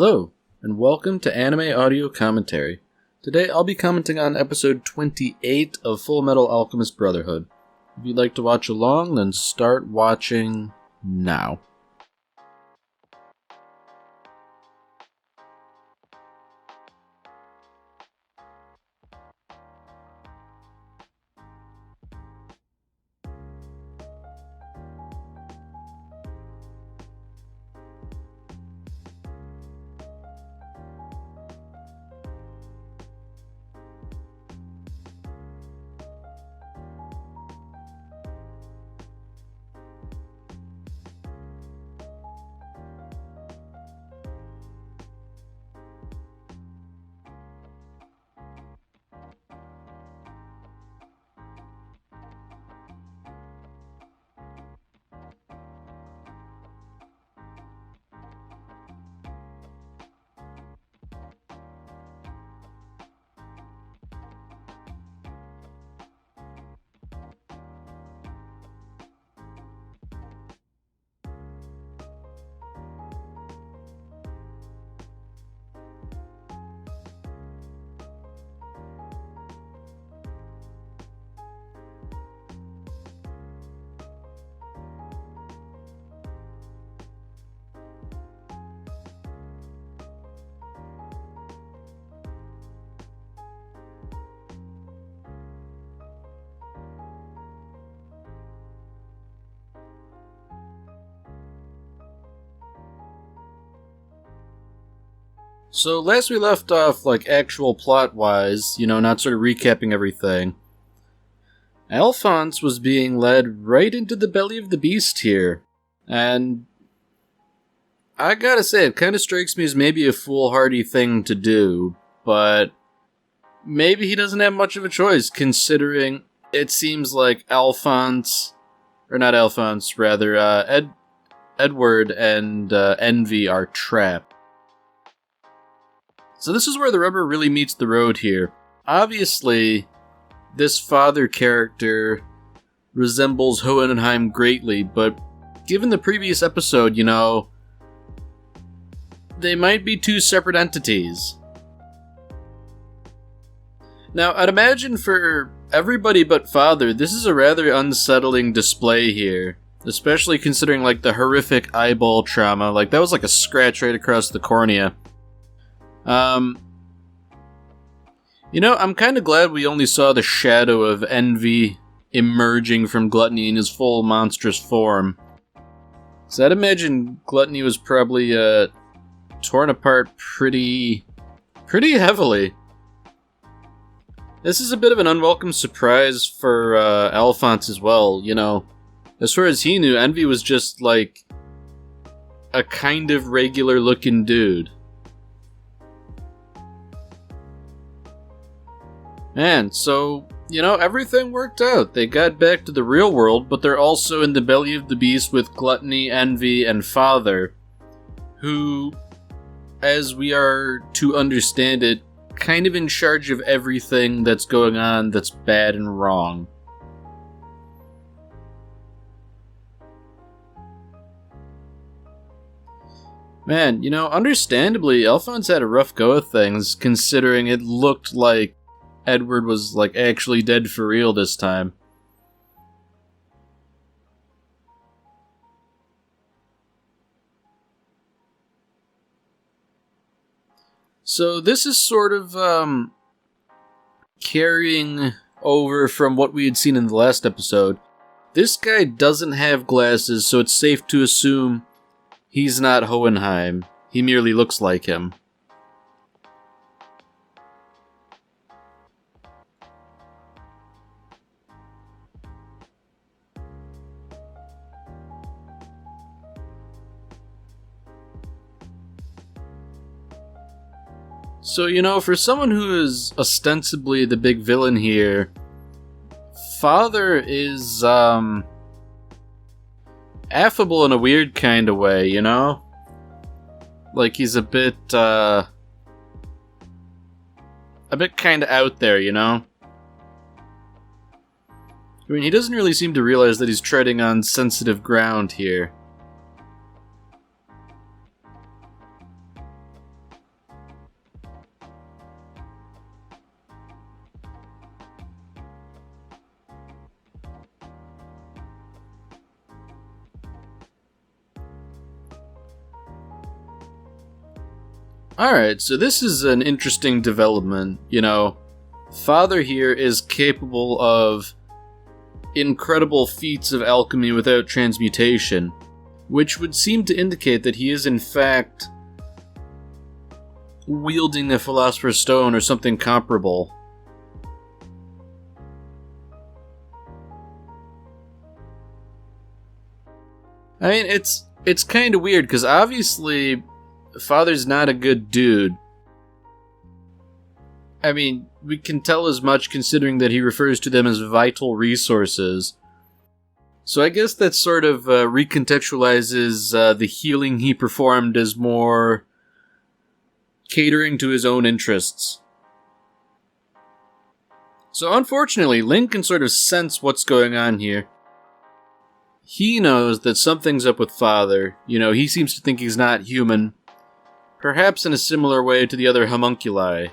Hello, and welcome to Anime Audio Commentary. Today I'll be commenting on episode 28 of Fullmetal Alchemist Brotherhood. If you'd like to watch along, then start watching now. So last we left off, actual plot-wise, not sort of recapping everything, Alphonse was being led right into the belly of the beast here. And I gotta say, it kind of strikes me as maybe a foolhardy thing to do, but maybe he doesn't have much of a choice, considering it seems like Edward and Envy are trapped. So this is where the rubber really meets the road here. Obviously, this father character resembles Hohenheim greatly, but given the previous episode, they might be two separate entities. Now, I'd imagine for everybody but father, this is a rather unsettling display here, especially considering the horrific eyeball trauma. That was a scratch right across the cornea. I'm kind of glad we only saw the shadow of Envy emerging from Gluttony in his full monstrous form. So I'd imagine Gluttony was probably, torn apart pretty heavily. This is a bit of an unwelcome surprise for, Alphonse as well, As far as he knew, Envy was just, a kind of regular-looking dude. Man, so, everything worked out. They got back to the real world, but they're also in the belly of the beast with Gluttony, Envy, and Father, who, as we are to understand it, kind of in charge of everything that's going on that's bad and wrong. Man, understandably, Alphonse had a rough go of things, considering it looked like Edward was, actually dead for real this time. So this is sort of, carrying over from what we had seen in the last episode. This guy doesn't have glasses, so it's safe to assume he's not Hohenheim. He merely looks like him. So, for someone who is ostensibly the big villain here, Father is, affable in a weird kind of way, He's a bit kind of out there, I mean, he doesn't really seem to realize that he's treading on sensitive ground here. Alright, so this is an interesting development. Father here is capable of incredible feats of alchemy without transmutation, which would seem to indicate that he is in fact wielding the Philosopher's Stone or something comparable. I mean, it's kind of weird, because obviously Father's not a good dude. I mean, we can tell as much considering that he refers to them as vital resources. So I guess that sort of recontextualizes the healing he performed as more catering to his own interests. So unfortunately, Link can sort of sense what's going on here. He knows that something's up with Father. He seems to think he's not human. Perhaps in a similar way to the other homunculi.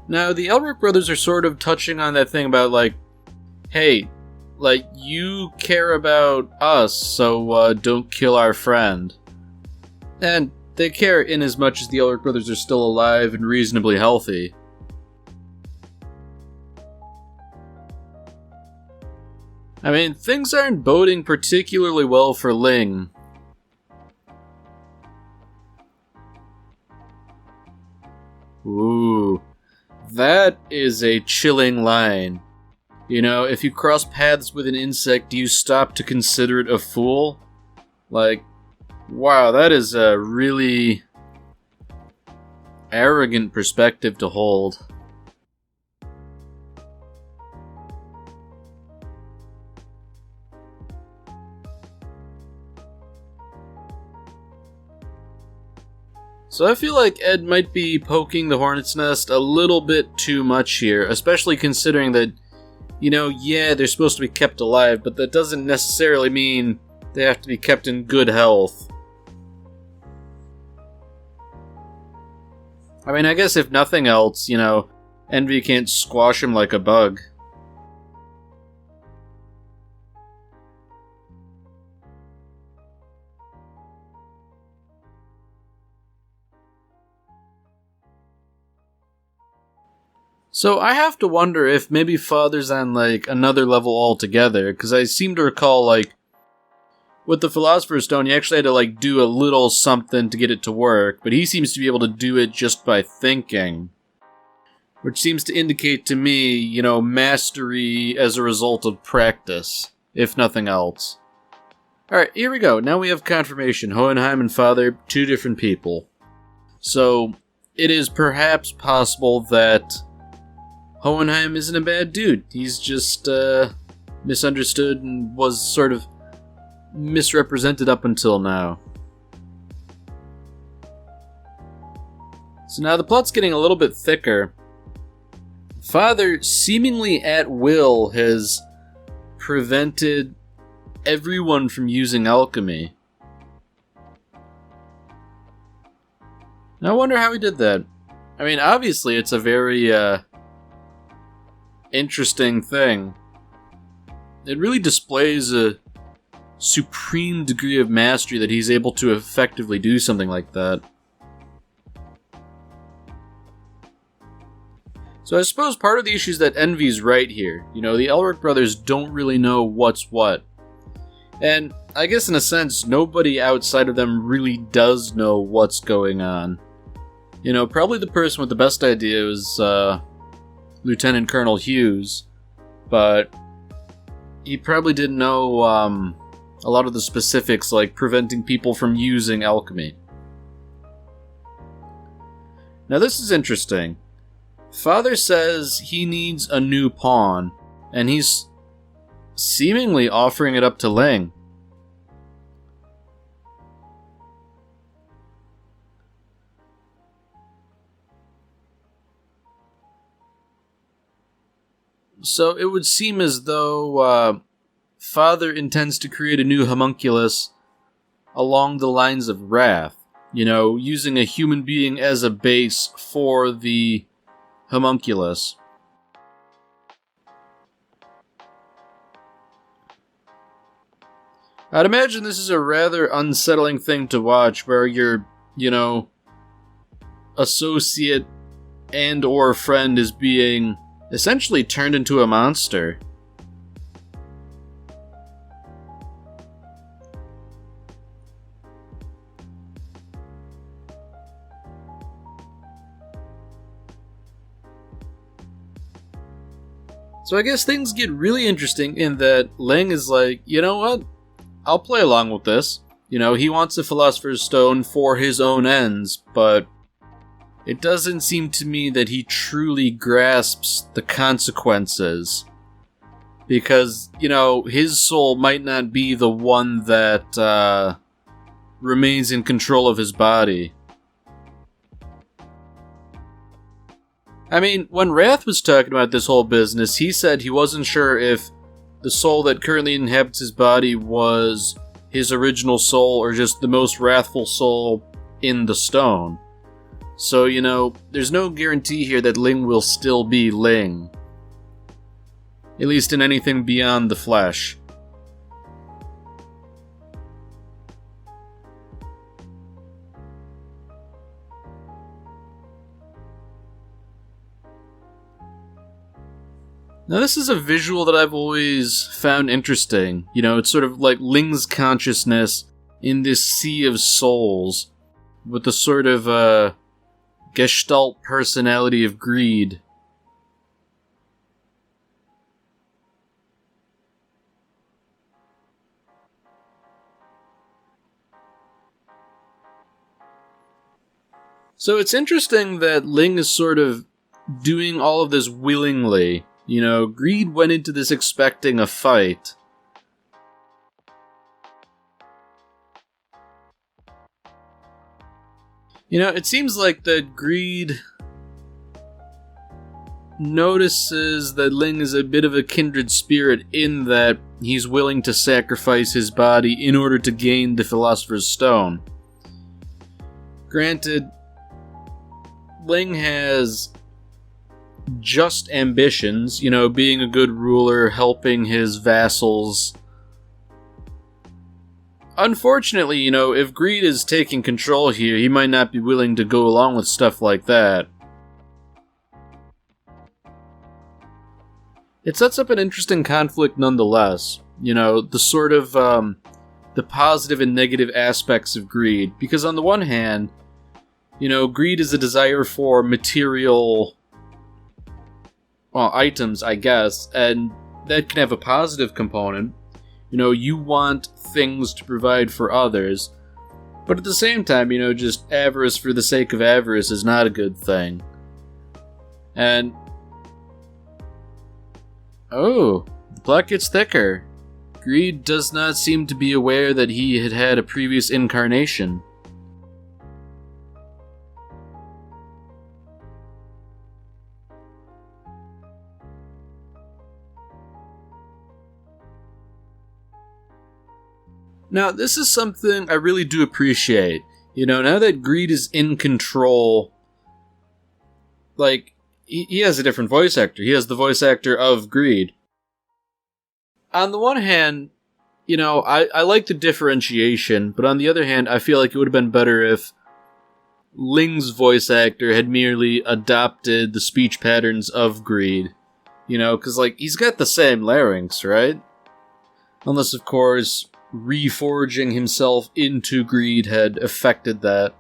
Now, the Elric brothers are sort of touching on that thing about, hey, you care about us, so don't kill our friend. And they care in as much as the Elric brothers are still alive and reasonably healthy. I mean, things aren't boding particularly well for Ling. Ooh, that is a chilling line. If you cross paths with an insect, do you stop to consider it a fool? Wow, that is a really arrogant perspective to hold. So I feel like Ed might be poking the hornet's nest a little bit too much here, especially considering that, yeah, they're supposed to be kept alive, but that doesn't necessarily mean they have to be kept in good health. I mean, I guess if nothing else, Envy can't squash him like a bug. So I have to wonder if maybe Father's on, another level altogether, because I seem to recall, with the Philosopher's Stone, you actually had to, do a little something to get it to work, but he seems to be able to do it just by thinking. Which seems to indicate to me, mastery as a result of practice, if nothing else. Alright, here we go. Now we have confirmation. Hohenheim and Father, two different people. So, it is perhaps possible that Hohenheim isn't a bad dude. He's just misunderstood and was sort of misrepresented up until now. So now the plot's getting a little bit thicker. Father, seemingly at will, has prevented everyone from using alchemy. Now I wonder how he did that. I mean, obviously it's a very interesting thing. It really displays a supreme degree of mastery that he's able to effectively do something like that. So I suppose part of the issue is that Envy's right here. The Elric brothers don't really know what's what. And I guess in a sense, nobody outside of them really does know what's going on. Probably the person with the best idea is Lieutenant Colonel Hughes, but he probably didn't know a lot of the specifics, like preventing people from using alchemy. Now this is interesting. Father says he needs a new pawn, and he's seemingly offering it up to Ling. So it would seem as though Father intends to create a new homunculus along the lines of Wrath. Using a human being as a base for the homunculus. I'd imagine this is a rather unsettling thing to watch, where your, associate and or friend is being essentially turned into a monster. So I guess things get really interesting in that Ling is like, you know what? I'll play along with this. He wants the Philosopher's Stone for his own ends, but it doesn't seem to me that he truly grasps the consequences. Because, his soul might not be the one that remains in control of his body. I mean, when Wrath was talking about this whole business, he said he wasn't sure if the soul that currently inhabits his body was his original soul or just the most wrathful soul in the stone. So, there's no guarantee here that Ling will still be Ling. At least in anything beyond the flesh. Now, this is a visual that I've always found interesting. It's sort of like Ling's consciousness in this sea of souls, with the sort of, gestalt personality of greed. So it's interesting that Ling is sort of doing all of this willingly. Greed went into this expecting a fight. It seems like that Greed notices that Ling is a bit of a kindred spirit in that he's willing to sacrifice his body in order to gain the Philosopher's Stone. Granted, Ling has just ambitions, being a good ruler, helping his vassals. Unfortunately, if Greed is taking control here, he might not be willing to go along with stuff like that. It sets up an interesting conflict nonetheless. The sort of, the positive and negative aspects of greed. Because on the one hand, greed is a desire for material items, I guess, and that can have a positive component. You want things to provide for others, but at the same time, just avarice for the sake of avarice is not a good thing. And the plot gets thicker. Greed does not seem to be aware that he had had a previous incarnation. Now, this is something I really do appreciate. Now that Greed is in control, he has a different voice actor. He has the voice actor of Greed. On the one hand, I like the differentiation, but on the other hand, I feel like it would have been better if Ling's voice actor had merely adopted the speech patterns of Greed. Because, he's got the same larynx, right? Unless, of course, reforging himself into Greed had affected that.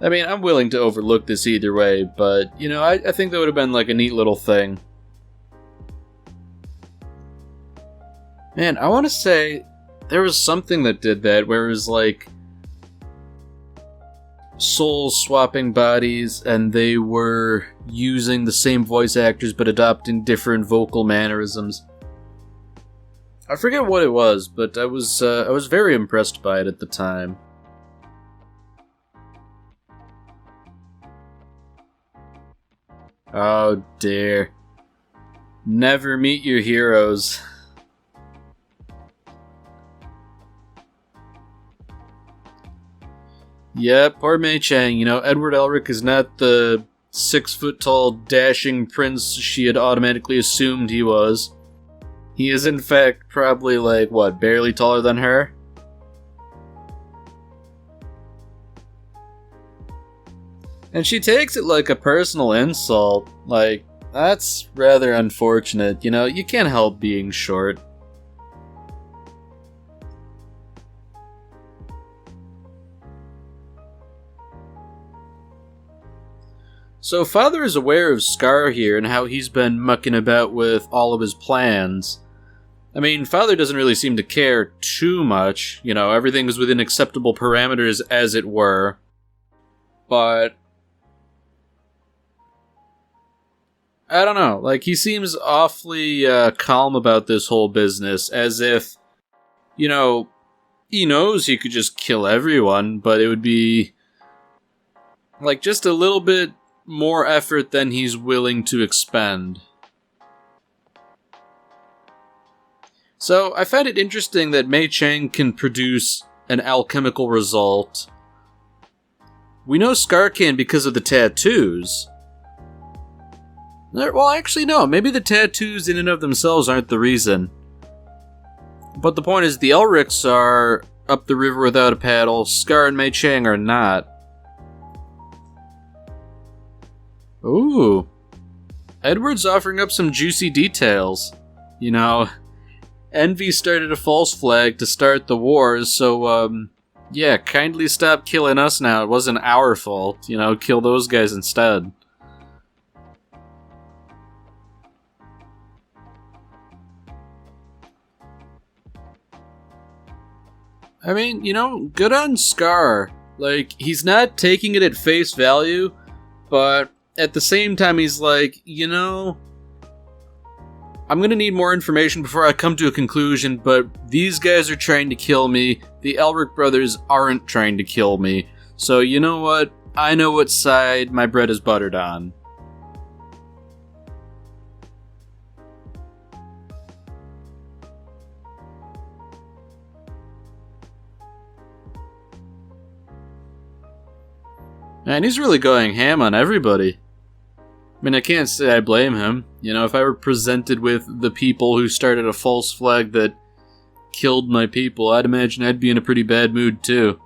I mean, I'm willing to overlook this either way, but, I think that would have been a neat little thing. Man, I want to say there was something that did that, where it was souls swapping bodies, and they were using the same voice actors but adopting different vocal mannerisms. I forget what it was, but I was very impressed by it at the time. Oh dear. Never meet your heroes. Yeah, poor Mei Chang. Edward Elric is not the 6-foot-tall dashing prince she had automatically assumed he was. He is, in fact, probably, like, what, barely taller than her? And she takes it like a personal insult. Like, that's rather unfortunate. You know, you can't help being short. So Father is aware of Scar here and how he's been mucking about with all of his plans. I mean, Father doesn't really seem to care too much. You know, everything is within acceptable parameters, as it were. But I don't know, like, he seems awfully calm about this whole business, as if, you know, he knows he could just kill everyone, but it would be, like, just a little bit more effort than he's willing to expend. So, I find it interesting that Mei Chang can produce an alchemical result. We know Scar can because of the tattoos. Well, actually, no. Maybe the tattoos in and of themselves aren't the reason. But the point is, the Elrics are up the river without a paddle. Scar and Mei Chang are not. Ooh. Edward's offering up some juicy details. You know, Envy started a false flag to start the wars, so, yeah, kindly stop killing us now. It wasn't our fault. You know, kill those guys instead. I mean, you know, good on Scar. Like, he's not taking it at face value, but at the same time he's like, you know, I'm gonna need more information before I come to a conclusion, but these guys are trying to kill me. The Elric brothers aren't trying to kill me. So, you know what? I know what side my bread is buttered on. And he's really going ham on everybody. I mean, I can't say I blame him. You know, if I were presented with the people who started a false flag that killed my people, I'd imagine I'd be in a pretty bad mood too.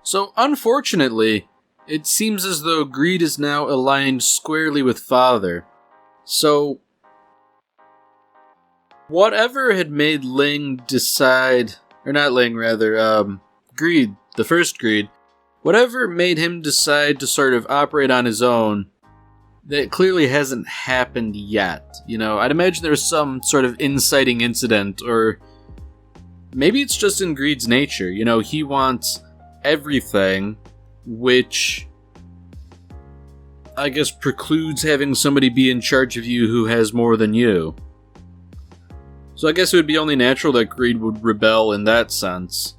So, unfortunately, it seems as though Greed is now aligned squarely with Father. So, whatever had made Ling decide, or not Ling, rather, Greed, the first Greed, whatever made him decide to sort of operate on his own, that clearly hasn't happened yet. You know, I'd imagine there's some sort of inciting incident, or maybe it's just in Greed's nature. You know, he wants everything, which I guess precludes having somebody be in charge of you who has more than you. So I guess it would be only natural that Greed would rebel in that sense.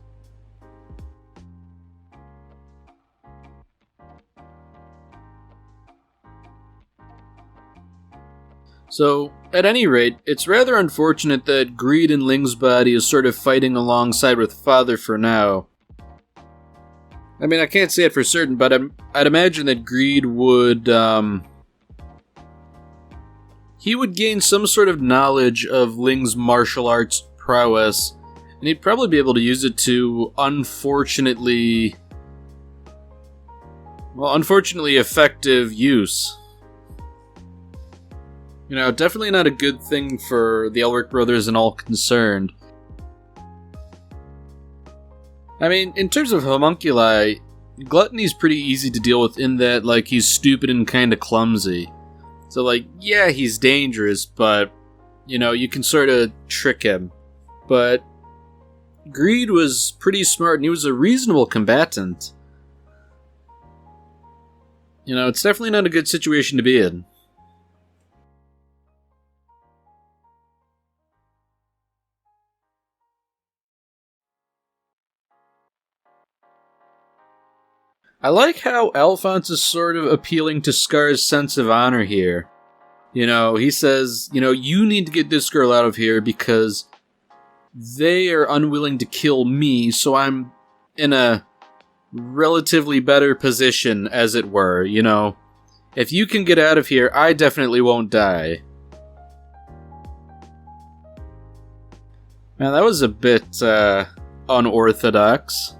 So, at any rate, it's rather unfortunate that Greed in Ling's body is sort of fighting alongside with Father for now. I mean, I can't say it for certain, but I'd imagine that Greed would, he would gain some sort of knowledge of Ling's martial arts prowess, and he'd probably be able to use it to unfortunately effective use. You know, definitely not a good thing for the Elric brothers and all concerned. I mean, in terms of homunculi, Gluttony's pretty easy to deal with in that, like, he's stupid and kinda clumsy. So, like, yeah, he's dangerous, but, you know, you can sorta trick him. But Greed was pretty smart, and he was a reasonable combatant. You know, it's definitely not a good situation to be in. I like how Alphonse is sort of appealing to Scar's sense of honor here. You know, he says, you know, you need to get this girl out of here because they are unwilling to kill me, so I'm in a relatively better position, as it were, you know. If you can get out of here, I definitely won't die. Man, that was a bit, unorthodox.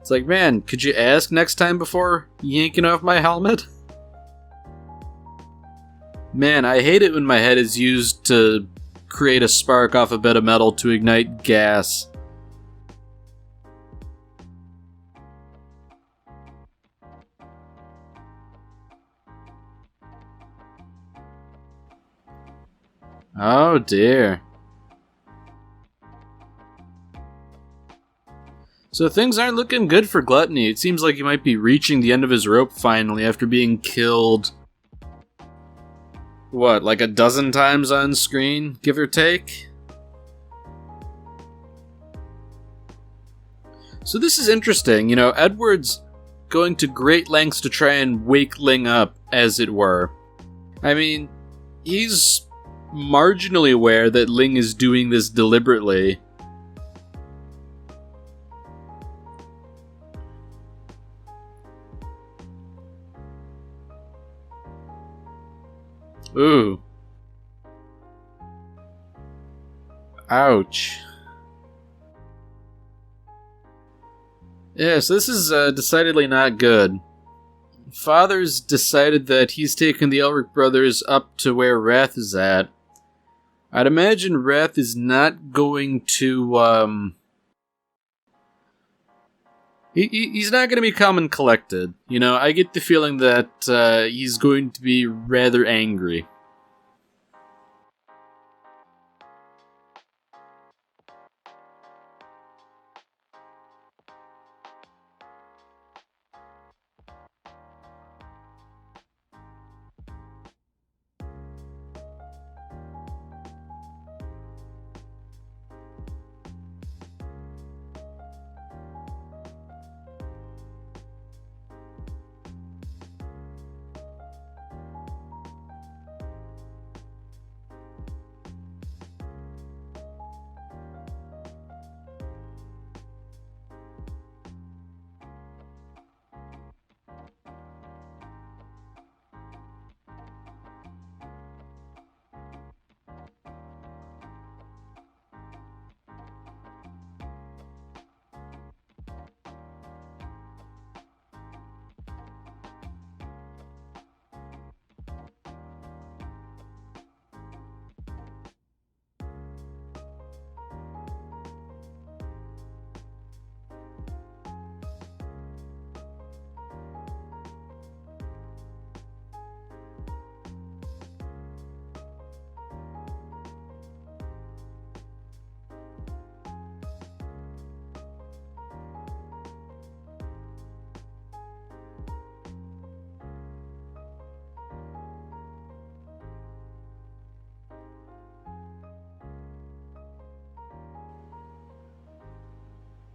It's like, man, could you ask next time before yanking off my helmet? Man, I hate it when my head is used to create a spark off a bit of metal to ignite gas. Oh dear. So things aren't looking good for Gluttony. It seems like he might be reaching the end of his rope finally after being killed, what, like a dozen times on screen, give or take? So this is interesting, you know, Edward's going to great lengths to try and wake Ling up, as it were. I mean, he's marginally aware that Ling is doing this deliberately. Ooh. Ouch. Yeah, so this is decidedly not good. Father's decided that he's taken the Elric brothers up to where Wrath is at. I'd imagine Wrath is not going to, He's not going to be calm and collected. You know, I get the feeling that he's going to be rather angry.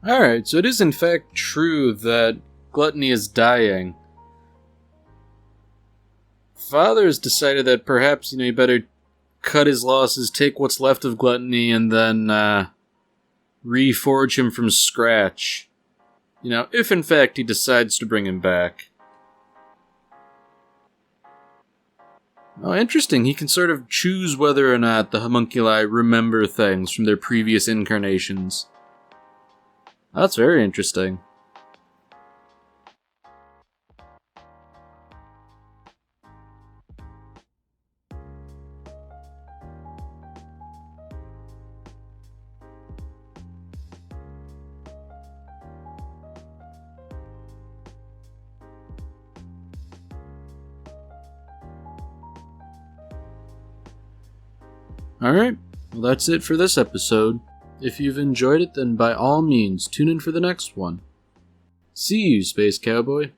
Alright, so it is in fact true that Gluttony is dying. Father's decided that perhaps, he better cut his losses, take what's left of Gluttony, and then, reforge him from scratch. If in fact he decides to bring him back. Oh, interesting. He can sort of choose whether or not the homunculi remember things from their previous incarnations. That's very interesting. Alright, well that's it for this episode. If you've enjoyed it, then by all means, tune in for the next one. See you, Space Cowboy.